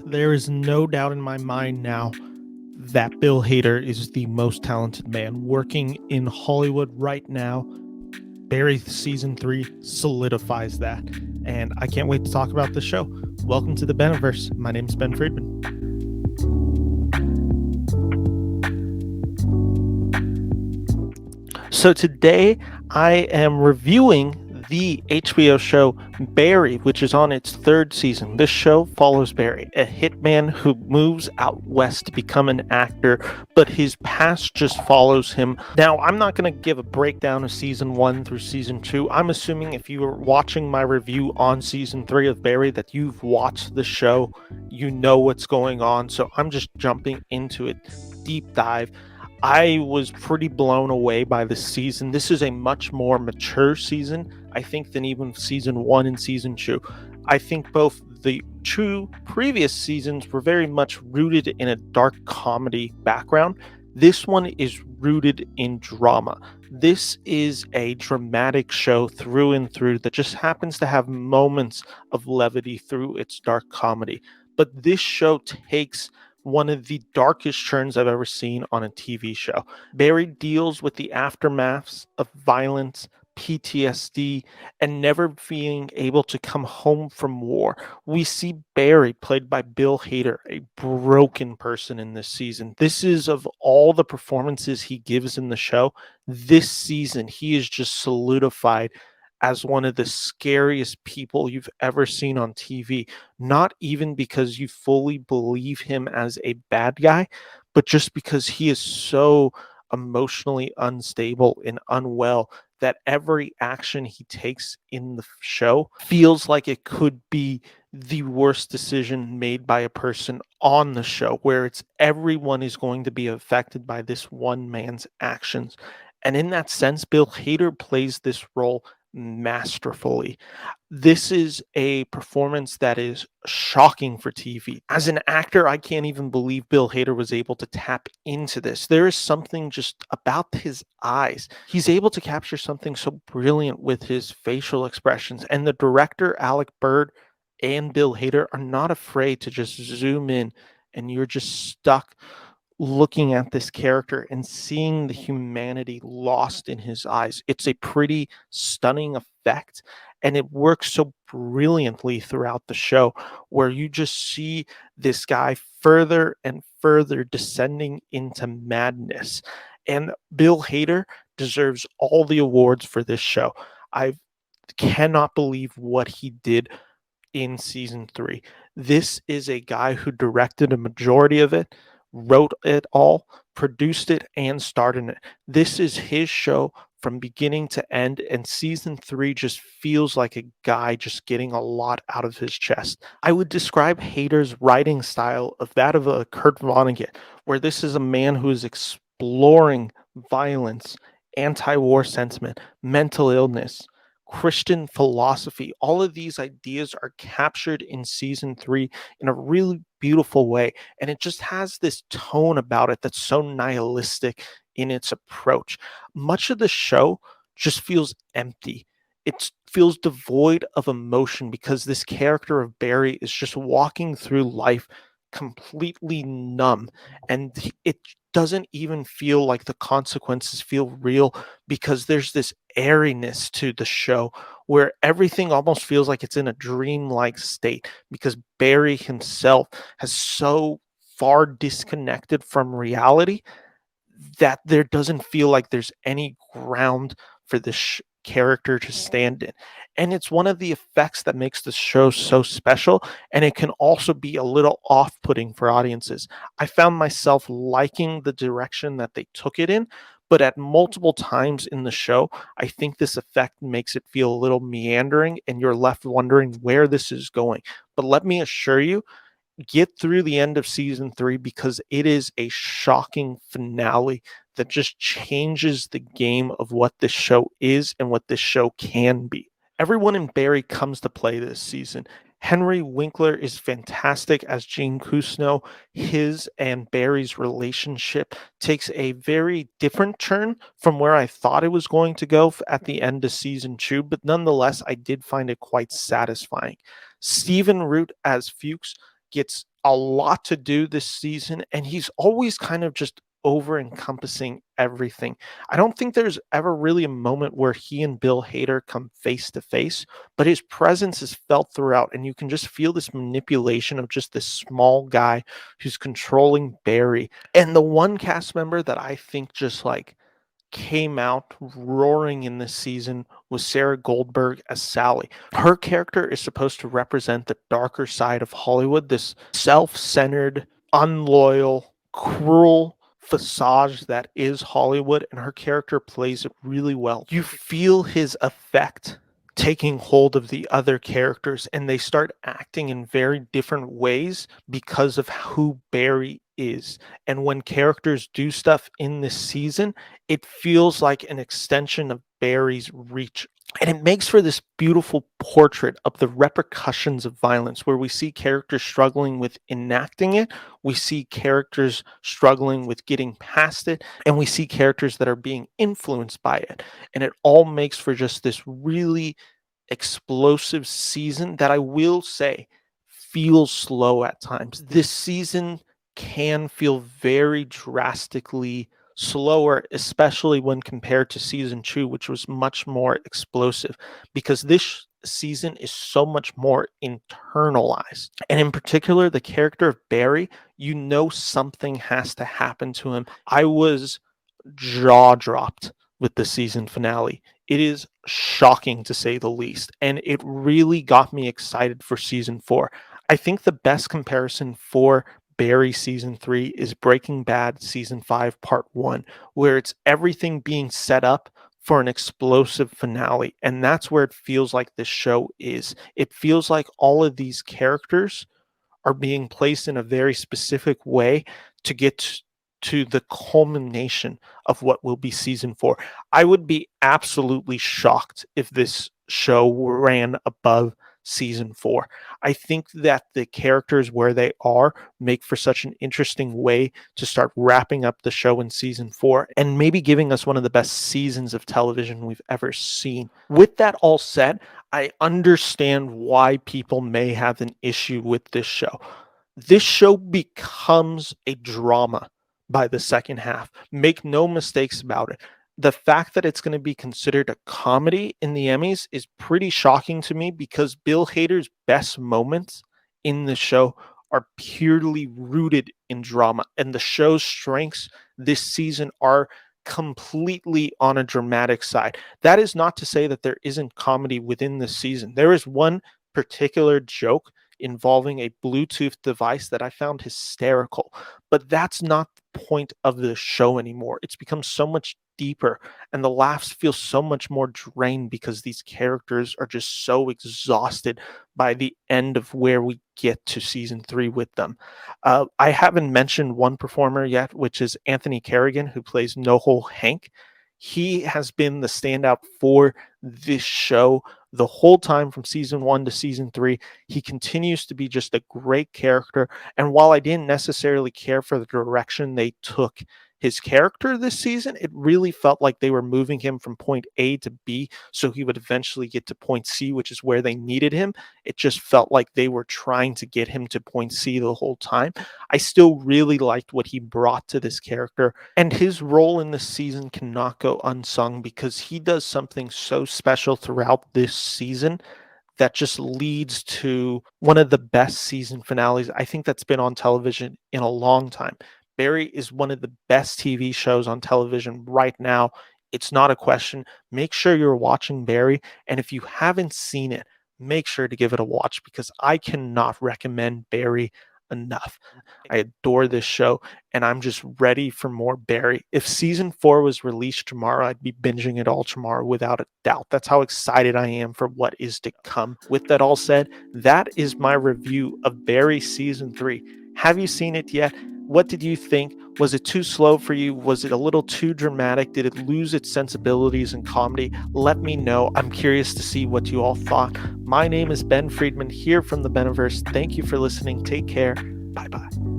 There is no doubt in my mind now that Bill Hader is the most talented man working in Hollywood right now. Barry season 3 solidifies that. And I can't wait to talk about the show. Welcome to the Beniverse. My name is Ben Friedman. So today I am reviewing the HBO show Barry, which is on its third season. This show follows Barry, a hitman who moves out west to become an actor, but his past just follows him. Now, I'm not going to give a breakdown of season 1 through season 2. I'm assuming if you are watching my review on season 3 of Barry that you've watched the show, you know what's going on. So I'm just jumping into it, deep dive. I was pretty blown away by this season. This is a much more mature season, I think, than even season 1 and season 2. I think both the two previous seasons were very much rooted in a dark comedy background. This one is rooted in drama. This is a dramatic show through and through that just happens to have moments of levity through its dark comedy. But this show takes one of the darkest turns I've ever seen on a TV show. Barry deals with the aftermaths of violence, PTSD, and never being able to come home from war. We see Barry, played by Bill Hader, a broken person in this season. This is, of all the performances he gives in the show, this season he is just solidified as one of the scariest people you've ever seen on TV. Not even because you fully believe him as a bad guy, but just because he is so emotionally unstable and unwell that every action he takes in the show feels like it could be the worst decision made by a person on the show, where it's everyone is going to be affected by this one man's actions. And in that sense, Bill Hader plays this role masterfully. This is a performance that is shocking for TV. As an actor, I can't even believe Bill Hader was able to tap into this. There is something just about his eyes. He's able to capture something so brilliant with his facial expressions. And the director, Alec Bird, and Bill Hader are not afraid to just zoom in, and you're just stuck looking at this character and seeing the humanity lost in his eyes. It's a pretty stunning effect, and it works so brilliantly throughout the show, where you just see this guy further and further descending into madness. And Bill Hader deserves all the awards for this show. I cannot believe what he did in season 3. This is a guy who directed a majority of it, wrote it all, produced it, and starred in it. This is his show from beginning to end, and season 3 just feels like a guy just getting a lot out of his chest. I would describe Hader's writing style of that of a Kurt Vonnegut, where this is a man who is exploring violence, anti-war sentiment, mental illness, Christian philosophy. All of these ideas are captured in season 3 in a really beautiful way. And it just has this tone about it that's so nihilistic in its approach. Much of the show just feels empty. It feels devoid of emotion because this character of Barry is just walking through life completely numb. And it doesn't even feel like the consequences feel real because there's this airiness to the show where everything almost feels like it's in a dreamlike state because Barry himself has so far disconnected from reality that there doesn't feel like there's any ground for this character to stand in. And it's one of the effects that makes the show so special. And it can also be a little off putting for audiences. I found myself liking the direction that they took it in. But at multiple times in the show, I think this effect makes it feel a little meandering and you're left wondering where this is going. But let me assure you, get through the end of season 3 because it is a shocking finale that just changes the game of what this show is and what this show can be. Everyone in Barry comes to play this season. Henry Winkler is fantastic as Gene Cousineau. His and Barry's relationship takes a very different turn from where I thought it was going to go at the end of season 2, but nonetheless, I did find it quite satisfying. Stephen Root as Fuchs gets a lot to do this season, and he's always kind of just over encompassing everything. I don't think there's ever really a moment where he and Bill Hader come face to face, but his presence is felt throughout, and you can just feel this manipulation of just this small guy who's controlling Barry. And the one cast member that I think just like came out roaring in this season was Sarah Goldberg as Sally. Her character is supposed to represent the darker side of Hollywood, this self centered, unloyal, cruel facade that is Hollywood, and her character plays it really well. You feel his effect taking hold of the other characters, and they start acting in very different ways because of who Barry is. And when characters do stuff in this season, it feels like an extension of Barry's reach. And it makes for this beautiful portrait of the repercussions of violence, where we see characters struggling with enacting it, we see characters struggling with getting past it, and we see characters that are being influenced by it. And it all makes for just this really explosive season that I will say feels slow at times. This season can feel very drastically slower, especially when compared to season 2, which was much more explosive, because this season is so much more internalized. And in particular, the character of Barry, you know something has to happen to him. I was jaw dropped with the season finale. It is shocking to say the least, and it really got me excited for season 4. I think the best comparison for Barry season 3 is Breaking Bad season 5 part 1, where it's everything being set up for an explosive finale, and that's where it feels like this show is. It feels like all of these characters are being placed in a very specific way to get to the culmination of what will be season 4. I would be absolutely shocked if this show ran above season 4. I think that the characters where they are make for such an interesting way to start wrapping up the show in season 4 and maybe giving us one of the best seasons of television we've ever seen. With that all said, I understand why people may have an issue with this show. This show becomes a drama by the second half. Make no mistakes about it. The fact that it's going to be considered a comedy in the Emmys is pretty shocking to me, because Bill Hader's best moments in the show are purely rooted in drama, and the show's strengths this season are completely on a dramatic side. That is not to say that there isn't comedy within this season. There is one particular joke involving a Bluetooth device that I found hysterical, but that's not the point of the show anymore. It's become so much deeper, and the laughs feel so much more drained because these characters are just so exhausted by the end of where we get to season 3 with them. I haven't mentioned one performer yet, which is Anthony Carrigan, who plays NoHo Hank. He has been the standout for this show the whole time from season 1 to season 3. He continues to be just a great character. And while I didn't necessarily care for the direction they took his character this season, it really felt like they were moving him from point A to B so he would eventually get to point C, which is where they needed him. It just felt like they were trying to get him to point C the whole time. I still really liked what he brought to this character, and his role in this season cannot go unsung because he does something so special throughout this season that just leads to one of the best season finales I think that's been on television in a long time. Barry is one of the best TV shows on television right now. It's not a question. Make sure you're watching Barry, and if you haven't seen it, make sure to give it a watch, because I cannot recommend Barry enough. I adore this show, and I'm just ready for more Barry. If season 4 was released tomorrow, I'd be binging it all tomorrow without a doubt. That's how excited I am for what is to come. With that all said, that is my review of Barry season 3. Have you seen it yet? What did you think? Was it too slow for you? Was it a little too dramatic? Did it lose its sensibilities and comedy? Let me know. I'm curious to see what you all thought. My name is Ben Friedman here from the Beniverse. Thank you for listening. Take care. Bye bye.